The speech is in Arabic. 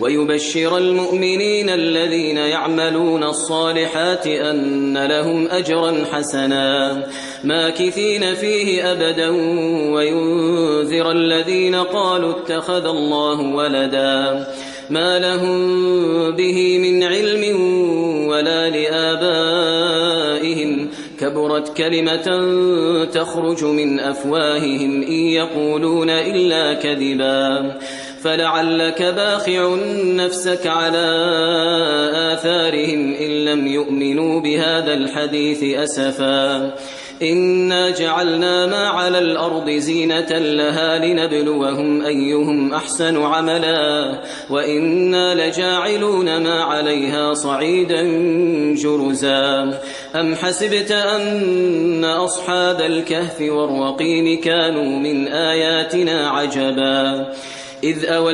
ويبشر المؤمنين الذين يعملون الصالحات أن لهم أجرا حسنا ماكثين فيه أبدا وينذر الذين قالوا اتخذ الله ولدا ما لهم به من علم ولا لآبائهم كبرت كلمة تخرج من أفواههم إن يقولون إلا كذبا فلعلك باخع نفسك على آثارهم إن لم يؤمنوا بهذا الحديث أسفا إنا جعلنا ما على الأرض زينة لها لنبلوهم أيهم أحسن عملا وإنا لجاعلون ما عليها صعيدا جرزا أم حسبت أن أصحاب الكهف والرقيم كانوا من آياتنا عجبا إذ أوى